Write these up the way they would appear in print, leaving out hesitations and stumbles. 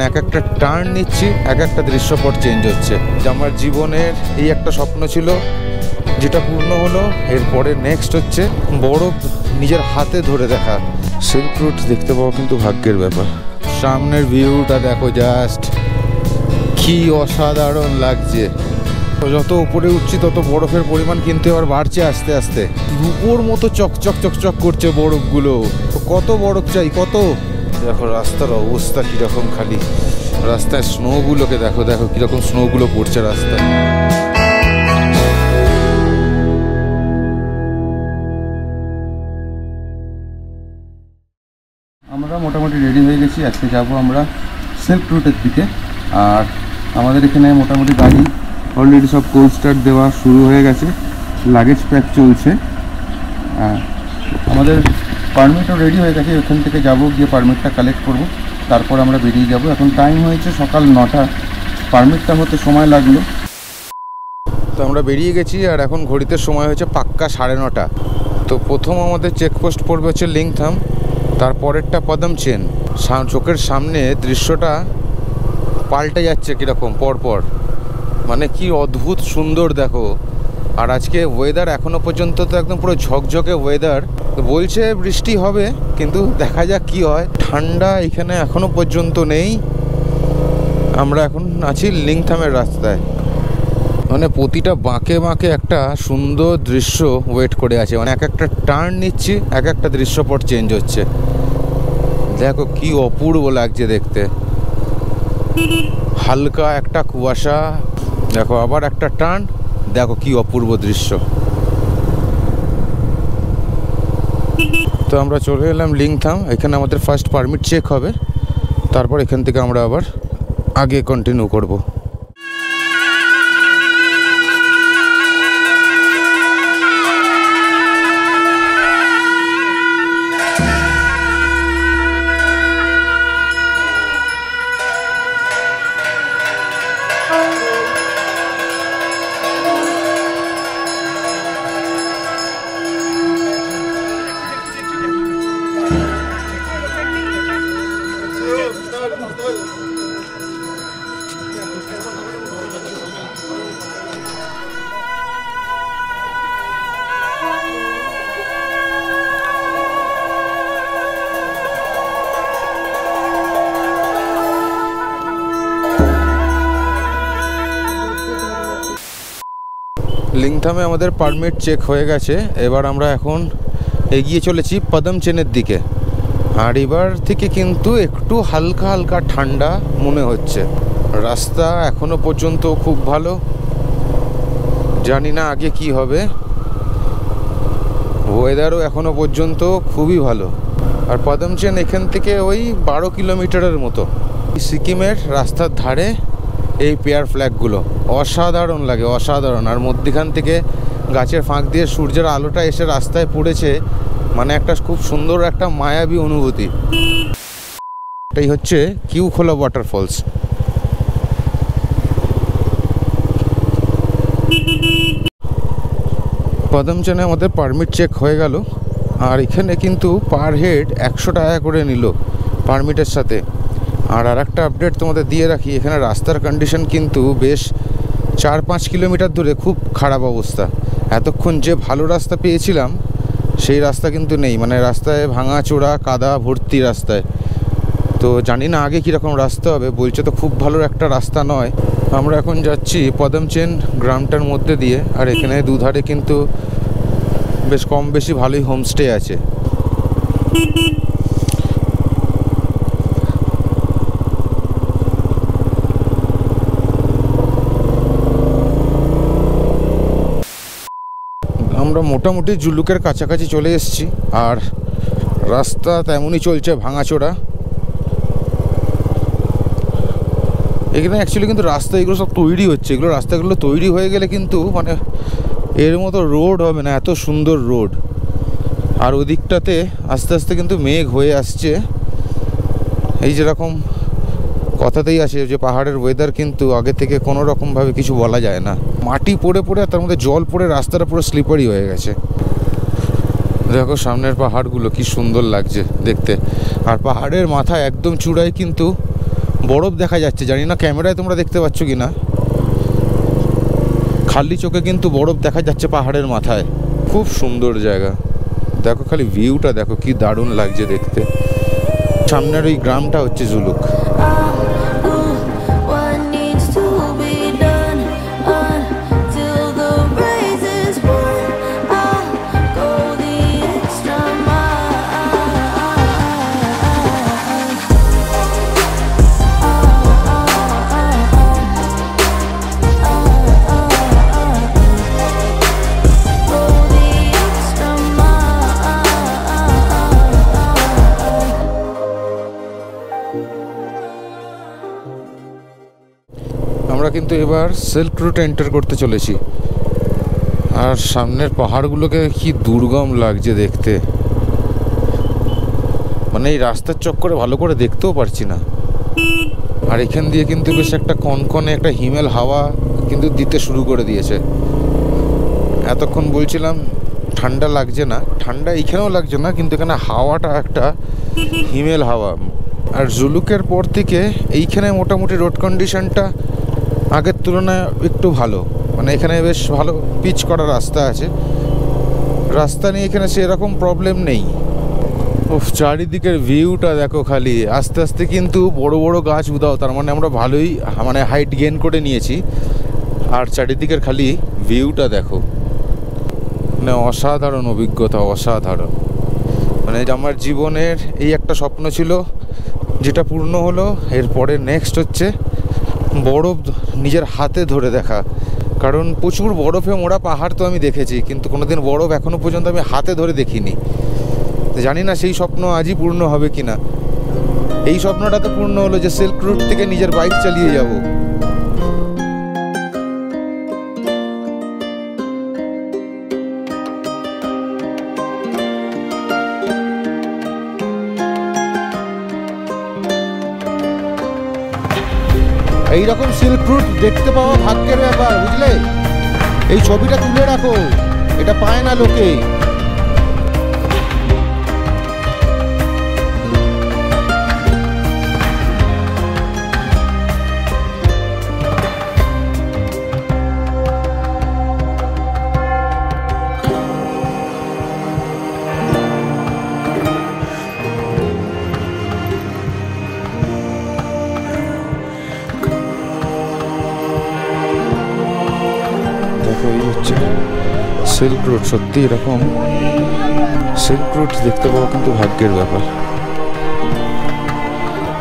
এক একটা টার্ন নিচ্ছি, এক একটা দৃশ্যপট চেঞ্জ হচ্ছে। যে আমার জীবনের এই একটা স্বপ্ন ছিল যেটা পূর্ণ হলো, এরপরে নেক্সট হচ্ছে বরফ নিজের হাতে ধরে দেখা। সিল্ক রুট দেখতে পাওয়া কিন্তু ভাগ্যের ব্যাপার। সামনের ভিউটা দেখো, জাস্ট কি অসাধারণ লাগছে। যত উপরে উঠছি তত বরফের পরিমাণ কিন্তু এবার বাড়ছে আস্তে আস্তে। রূপোর মতো চকচক চকচক করছে বরফগুলো। কত বরফ চাই, কত। দেখো রাস্তার অবস্থা কিরকম, খালি রাস্তায় স্নোগুলোকে দেখো, দেখো কিরকম স্নোগুলো পড়ছে রাস্তায়। আমরা মোটামুটি রেডি হয়ে গেছি। আজকে যাব আমরা সিল্ক রুটের দিকে। আর আমাদের এখানে মোটামুটি গাড়ি অলরেডি সব কোল্ড স্টার্ট দেওয়া শুরু হয়ে গেছে, লাগেজ প্যাক চলছে। আমাদের পারমিটও রেডি হয়ে গেছে। ওখান থেকে যাব, গিয়ে পারমিটটা কালেক্ট করব, তারপর আমরা বেরিয়ে যাব। এখন টাইম হয়েছে সকাল 9টা, পারমিটটা হতে সময় লাগলো। তো আমরা বেরিয়ে গেছি আর এখন ঘড়িতে সময় হয়েছে পাক্কা 9:30। তো প্রথম আমাদের চেকপোস্ট পড়বে হচ্ছে লিংথাম, তারপরেরটা পদমচেন। চোখের সামনে দৃশ্যটা পাল্টে যাচ্ছে কীরকম পরপর, মানে কি অদ্ভুত সুন্দর দেখো। আর আজকে ওয়েদার এখনও পর্যন্ত তো একদম পুরো ঝকঝকে ওয়েদার। বলছে বৃষ্টি হবে, কিন্তু দেখা যাক কি হয়। ঠান্ডা এখানে এখনও পর্যন্ত নেই। আমরা এখন আছি লিংথামের রাস্তায়, মানে প্রতিটা বাঁকে বাঁকে একটা সুন্দর দৃশ্য ওয়েট করে আছে। মানে এক একটা টার্ন নিচ্ছি, এক একটা দৃশ্যপট চেঞ্জ হচ্ছে। দেখো কি অপূর্ব লাগছে দেখতে। হালকা একটা কুয়াশা, দেখো আবার একটা টার্ন, দেখো কি অপূর্ব দৃশ্য। তো আমরা চলে এলাম লিংথাম। এখানে আমাদের ফার্স্ট পারমিট চেক হবে, তারপর এখান থেকে আমরা আবার আগে কন্টিনিউ করব। লিংথামে আমাদের পারমিট চেক হয়ে গেছে। এবার আমরা এখন এগিয়ে চলেছি পদমচেনের দিকে। আর এবার থেকে কিন্তু একটু হালকা হালকা ঠান্ডা মনে হচ্ছে। রাস্তা এখনো পর্যন্ত খুব ভালো, জানি না আগে কি হবে। ওয়েদারও এখনো পর্যন্ত খুবই ভালো। আর পদমচেন এখান থেকে ওই 12 কিলোমিটারের মতো। সিকিমের রাস্তার ধারে এই পেয়ার ফ্ল্যাগগুলো অসাধারণ লাগে, অসাধারণ। আর মধ্যখান থেকে গাছের ফাঁক দিয়ে সূর্যের আলোটা এসে রাস্তায় পড়েছে, মানে একটা খুব সুন্দর একটা মায়াবী অনুভূতি। এটাই হচ্ছে কিউখোলা ওয়াটারফলস। পদমচেনে আমাদের পারমিট চেক হয়ে গেল। আর এখানে কিন্তু পার হেড 100 টাকা করে নিল পারমিটের সাথে। আর একটা আপডেট তোমাদের দিয়ে রাখি, এখানে রাস্তার কন্ডিশন কিন্তু বেশ 4-5 কিলোমিটার ধরে খুব খারাপ অবস্থা। এতক্ষণ যে ভালো রাস্তা পেয়েছিলাম সেই রাস্তা কিন্তু নেই, মানে রাস্তায় ভাঙাচোরা কাদা ভর্তি রাস্তায়। তো জানি না আগে কীরকম রাস্তা হবে, বলছে তো খুব ভালো একটা রাস্তা নয়। আমরা এখন যাচ্ছি পদমচেন গ্রামটার মধ্যে দিয়ে। আর এখানে দুধারে কিন্তু বেশ কম বেশি ভালোই হোমস্টে আছে। আমরা মোটামুটি জুলুকের কাছাকাছি চলে এসেছি। আর রাস্তা তেমনই চলছে ভাঙাচোরা। এখানে অ্যাকচুয়ালি কিন্তু রাস্তা এগুলো সব তৈরি হচ্ছে। এগুলো রাস্তাগুলো তৈরি হয়ে গেলে কিন্তু মানে এর মতো রোড হবে না, এত সুন্দর রোড। আর ওদিকটাতে আস্তে আস্তে কিন্তু মেঘ হয়ে আসছে। এই যেরকম কথাতেই আছে যে পাহাড়ের ওয়েদার কিন্তু আগে থেকে কোনো রকমভাবে কিছু বলা যায় না। মাটি পড়ে পড়ে তার মধ্যে জল পড়ে রাস্তাটা পুরো স্লিপারি হয়ে গেছে। দেখো সামনের পাহাড়গুলো কি সুন্দর লাগছে দেখতে। আর পাহাড়ের মাথা একদম চূড়ায় কিন্তু বরফ দেখা যাচ্ছে, জানি না ক্যামেরায় তোমরা দেখতে পাচ্ছ কি না, খালি চোখে কিন্তু বরফ দেখা যাচ্ছে পাহাড়ের মাথায়। খুব সুন্দর জায়গা। দেখো খালি ভিউটা দেখো, কি দারুণ লাগছে দেখতে। সামনের ওই গ্রামটা হচ্ছে জুলুক। আমরা কিন্তু এবার সিল্ক রুটে এন্টার করতে চলেছি। আর সামনের পাহাড়গুলোকে কি দুর্গম লাগছে দেখতে, মানে এই রাস্তার চক্করে ভালো করে দেখতেও পারছি না। আর এখান দিয়ে কিন্তু বেশ একটা কনকনে একটা হিমেল হাওয়া কিন্তু দিতে শুরু করে দিয়েছে। এতক্ষণ বলছিলাম ঠান্ডা লাগছে না, ঠান্ডা এইখানেও লাগছে না, কিন্তু এখানে হাওয়াটা একটা হিমেল হাওয়া। আর জুলুকের পর থেকে এইখানে মোটামুটি রোড কন্ডিশনটা আগের তুলনায় একটু ভালো, মানে এখানে বেশ ভালো পিচ করা রাস্তা আছে, রাস্তা নিয়ে এখানে সেরকম প্রবলেম নেই। ও চারিদিকের ভিউটা দেখো খালি। আস্তে আস্তে কিন্তু বড় বড় গাছ উদাও, তার মানে আমরা ভালোই মানে হাইট গেইন করে নিয়েছি। আর চারিদিকের খালি ভিউটা দেখো, মানে অসাধারণ অভিজ্ঞতা, অসাধারণ। মানে আমার জীবনের এই একটা স্বপ্ন ছিল যেটা পূর্ণ হলো। এরপরে নেক্সট হচ্ছে বরফ নিজের হাতে ধরে দেখা, কারণ প্রচুর বরফে মোড়া পাহাড় তো আমি দেখেছি, কিন্তু কোনোদিন বরফ এখনো পর্যন্ত আমি হাতে ধরে দেখিনি। জানি না সেই স্বপ্ন আজই পূর্ণ হবে কিনা। এই স্বপ্নটা তো পূর্ণ হলো যে সিল্ক রুট থেকে নিজের বাইক চালিয়ে যাব। এইরকম সিল্ক রুট দেখতে পাওয়া ভাগ্যের ব্যাপার, বুঝলে। এই ছবিটা তুলে রাখো, এটা পায় না লোকে। সিল্ক রুট, সত্যি এরকম সিল্ক রুট দেখতে পাওয়া কিন্তু ভাগ্যের ব্যাপার।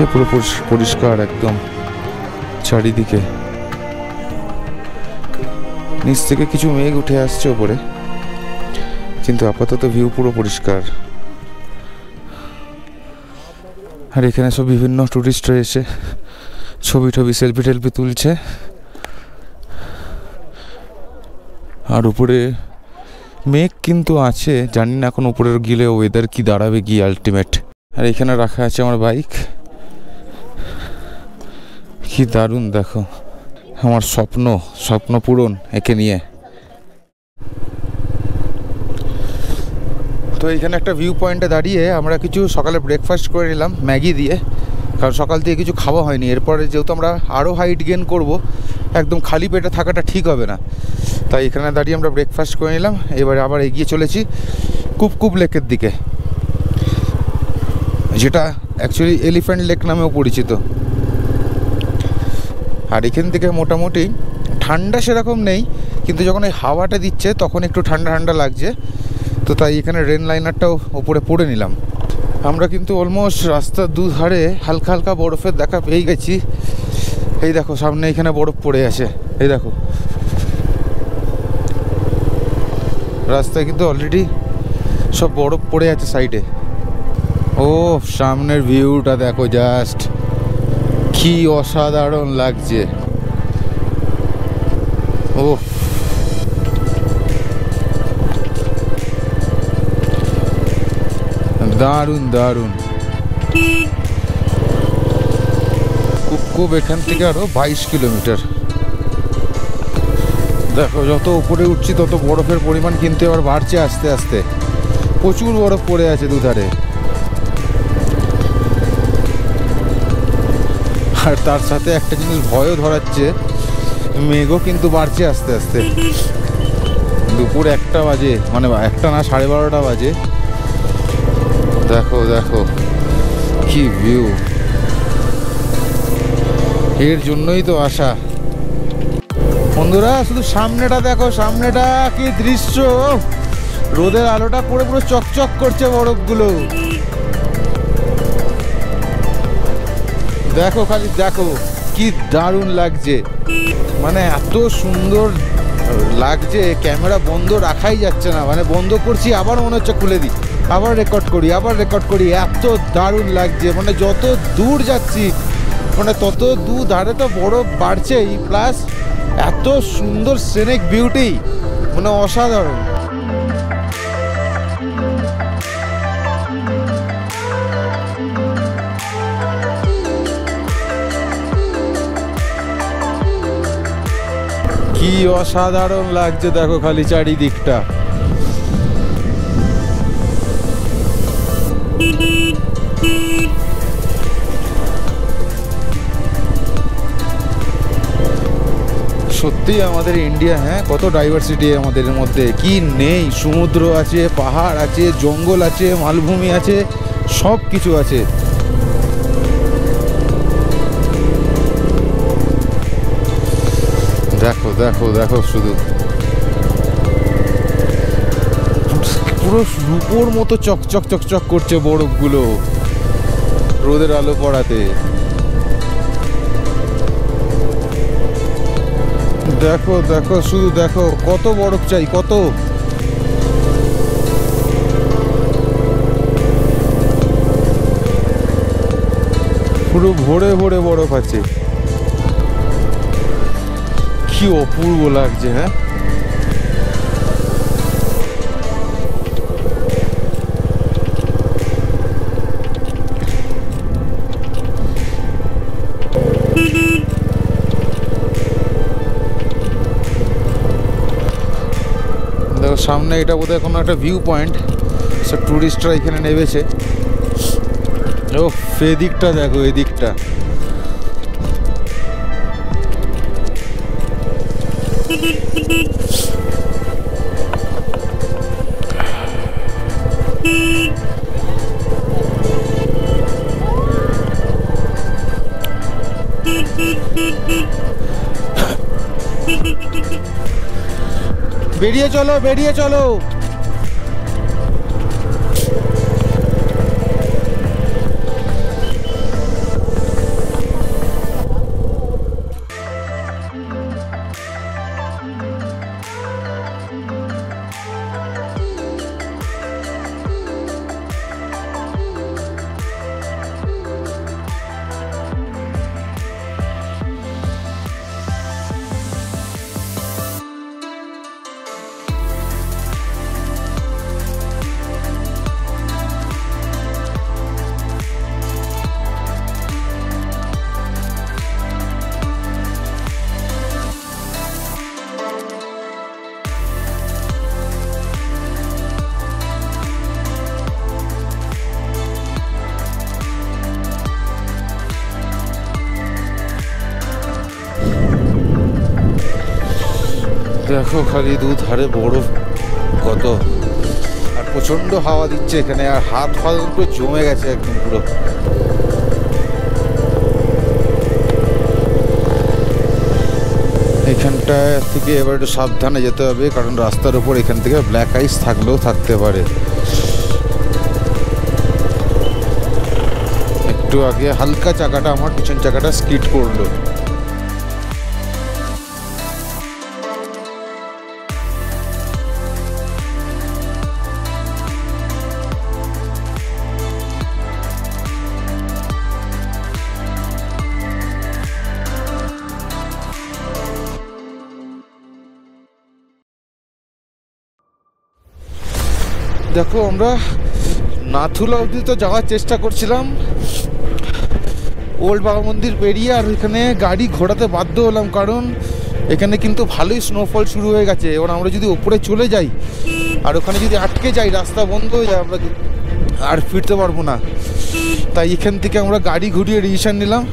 এ পুরো পরিষ্কার একদম চারিদিকে। নিচ থেকে কিছু মেঘ উঠে আসছে ওপরে, কিন্তু আপাতত ভিউ পুরো পরিষ্কার। আর এখানে সব বিভিন্ন টুরিস্টরা এসে ছবি সেলফি টেলফি তুলছে। আর উপরে মেঘ কিন্তু আছে, জানি না এখন উপরের গিলে ওয়েদার কি দাঁড়াবে গিয়ে আলটিমেট। আর এখানে রাখা আছে আমার বাইক, কি দারুণ দেখো। আমার স্বপ্ন পূরণ একে নিয়ে। তো এইখানে একটা ভিউ পয়েন্টে দাঁড়িয়ে আমরা কিছু সকালে ব্রেকফাস্ট করে নিলাম ম্যাগি দিয়ে, কারণ সকাল থেকে কিছু খাওয়া হয়নি। এরপরে যেহেতু আমরা আরও হাইট গেইন করব, একদম খালি পেটে থাকাটা ঠিক হবে না, তাই এখানে দাঁড়িয়ে আমরা ব্রেকফাস্ট করে নিলাম। এবারে আবার এগিয়ে চলেছি কুপকুপ লেকের দিকে, যেটা অ্যাকচুয়ালি এলিফ্যান্ট লেক নামেও পরিচিত। আর এখান থেকে মোটামুটি ঠান্ডা সেরকম নেই, কিন্তু যখন এই হাওয়াটা দিচ্ছে তখন একটু ঠান্ডা ঠান্ডা লাগছে। তো তাই এখানে রেন লাইনারটাও ওপরে পরে নিলাম। আমরা কিন্তু অলমোস্ট রাস্তার দুধারে হালকা হালকা বরফের দেখা পেয়ে গেছি। এই দেখো সামনে এখানে বরফ পড়ে আছে, এই দেখো রাস্তায় কিন্তু অলরেডি সব বরফ পড়ে আছে সাইডে। ও সামনের ভিউটা দেখো, জাস্ট কি অসাধারণ লাগছে। ও দারুণ দারুণ। কুপকুপ এখান থেকে আরো 22 কিলোমিটার। দেখো যত উপরে উঠছি তত বরফের পরিমাণ কিন্তু এবার বাড়ছে আস্তে আস্তে। প্রচুর বরফ পড়ে আছে দুধারে। আর তার সাথে একটা জিনিস ভয়ও ধরাচ্ছে, মেঘও কিন্তু বাড়ছে আস্তে আস্তে। দুপুর 1টা বাজে, মানে 1টা না 12:30 বাজে। দেখো দেখো কি ভিউ, এর জন্যই তো আসা বন্ধুরা। শুধু সামনেটা দেখো, সামনেটা কি দৃশ্য, রোদের আলোটা পড়ে পুরো চকচক করছে বরফগুলো। দেখো খালি দেখো কি দারুণ লাগছে, মানে এত সুন্দর লাগছে, ক্যামেরা বন্ধ রাখাই যাচ্ছে না, মানে বন্ধ করছি আবার মনে হচ্ছে খুলে দিই, আবার রেকর্ড করি, আবার রেকর্ড করি, এত দারুণ লাগছে। মানে যত দূর যাচ্ছি মানে তত ধারে তো বরফ বাড়ছেই, প্লাস এত সুন্দর সিনিক বিউটি, মানে অসাধারণ। কি অসাধারণ লাগছে দেখো খালি চারিদিকটা। সত্যি আমাদের ইন্ডিয়া, হ্যাঁ কত ডাইভার্সিটি আমাদের মধ্যে, কি নেই, সমুদ্র আছে, পাহাড় আছে, জঙ্গল আছে, মালভূমি আছে, সব কিছু আছে। দেখো দেখো দেখো শুধু পুরো রূপোর মতো চকচক চকচক করছে বরফগুলো রোদের আলো পড়াতে। দেখো দেখো শুধু দেখো কত বরফ চাই, কত। পুরো ভরে ভরে বরফ আছে, কি অপূর্ব লাগছে। হ্যাঁ দেখো সামনে এটা বোধহয় কোনো একটা ভিউ পয়েন্ট, সব টুরিস্টরা এখানে নেমেছে। ও এদিকটা দেখো, এদিকটা বেরিয়ে চলো, বেরিয়ে চলো। দেখো খালি দুধারে বরফ কত, আর প্রচন্ড হাওয়া দিচ্ছে এখানে, আর হাত ফাত পুরো জমে গেছে একদম পুরো। এখানটা থেকে এবার একটু সাবধানে যেতে হবে, কারণ রাস্তার উপর এখান থেকে ব্ল্যাক আইস থাকলেও থাকতে পারে। একটু আগে হালকা চাকাটা, আমার পিছন চাকাটা স্কিড করলো। দেখো আমরা নাথুলা অবধি তো যাওয়ার চেষ্টা করছিলাম, ওল্ড বাবা মন্দির পেরিয়ে, আর এখানে গাড়ি ঘোরাতে বাধ্য হলাম, কারণ এখানে কিন্তু ভালোই স্নোফল শুরু হয়ে গেছে। এবার আমরা যদি ওপরে চলে যাই আর ওখানে যদি আটকে যাই, রাস্তা বন্ধ হয়ে যায়, আমরা আর ফিরতে পারবো না। তাই এখান থেকে আমরা গাড়ি ঘুরিয়ে ডিসিশন নিলাম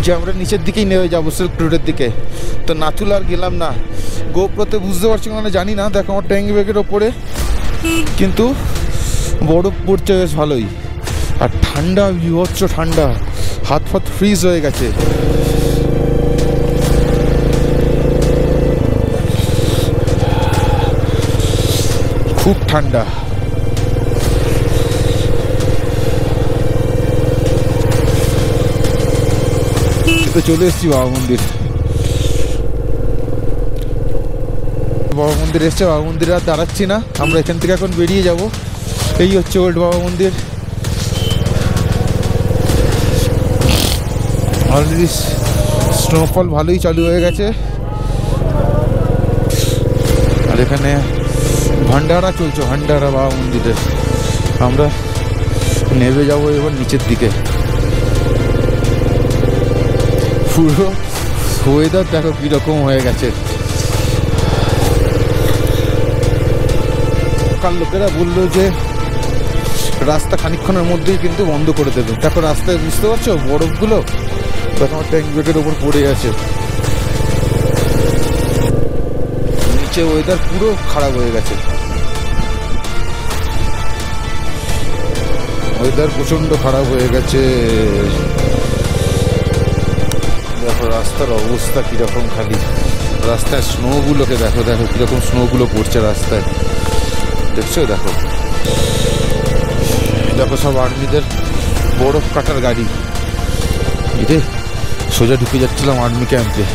যে আমরা নিচের দিকেই নেমে যাবো সিল্ক রোডের দিকে। তো নাথুলা আর গেলাম না, গোপ্রোতে বুঝতে পারছি মানে জানি না। দেখো আমার ট্যাঙ্ক ব্যাগের ওপরে কিন্তু বরফ পড়ছে বেশ ভালোই, আর ঠান্ডা, বিভৎস ঠান্ডা, হাত ফাত ফ্রিজ হয়ে গেছে। খুব ঠান্ডা। তো চলে এসেছি বাবা মন্দির। বাবা মন্দির এসছে, বাবা মন্দিরে আর দাঁড়াচ্ছি না, আমরা এখান থেকে এখন বেরিয়ে যাব। এই হচ্ছে ওল্ড বাবা মন্দির। অলরেডি স্নোফল ভালোই চালু হয়ে গেছে, আর এখানে ভান্ডারা চলছে, ভান্ডারা বাবা মন্দিরের। আমরা নেমে যাব এবার নিচের দিকে। পুরো ওয়েদার দেখো কীরকম হয়ে গেছে। কাল লোকেরা বললো যে রাস্তা খানিকক্ষণের মধ্যেই কিন্তু বন্ধ করে দেবে। দেখো রাস্তায় বুঝতে পারছো বরফগুলো, দেখো আমার ট্যাঙ্ক ব্যাগের ওপর পড়ে গেছে। নিচে ওয়েদার পুরো খারাপ হয়ে গেছে, ওয়েদার প্রচণ্ড খারাপ হয়ে গেছে। দেখো রাস্তার অবস্থা কীরকম, খালি রাস্তায় স্নোগুলোকে দেখো, দেখো কীরকম স্নোগুলো পড়ছে রাস্তায়, দেখছো? দেখো দেখো সব আর্মিদের বরফ কাটার গাড়ি। এতে সোজা ঢুকে যাচ্ছিলাম আর্মি ক্যাম্পে।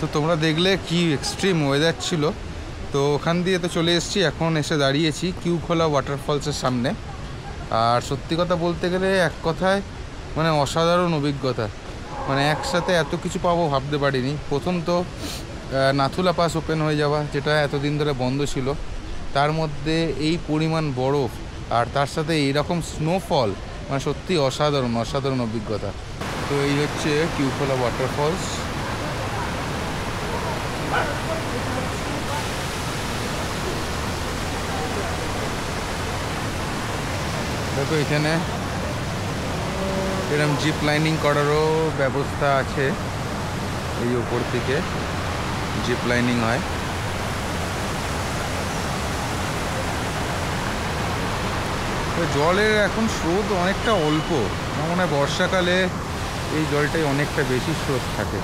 তো তোমরা দেখলে কি এক্সট্রিম ওয়েদার ছিল। তো ওখান দিয়ে তো চলে এসেছি, এখন এসে দাঁড়িয়েছি কিউখোলা ওয়াটারফলসের সামনে। আর সত্যি কথা বলতে গেলে এক কথায় মানে অসাধারণ অভিজ্ঞতা, মানে একসাথে এত কিছু পাবো ভাবতে পারিনি। প্রথম তো নাথুলা পাস ওপেন হয়ে যাওয়া, যেটা এতদিন ধরে বন্ধ ছিল, তার মধ্যে এই পরিমাণ বরফ, আর তার সাথে এইরকম স্নোফল, মানে সত্যি অসাধারণ অসাধারণ অভিজ্ঞতা। তো এই হচ্ছে কিউখোলা ওয়াটারফলস। দেখো এখানে এরকম জিপ লাইনিং করারও ব্যবস্থা আছে, এই ওপর থেকে জিপ লাইনিং হয়। তো জলের এখন স্রোত অনেকটা অল্প, আমার মনে হয় বর্ষাকালে এই জলটাই অনেকটা বেশি স্রোত থাকে।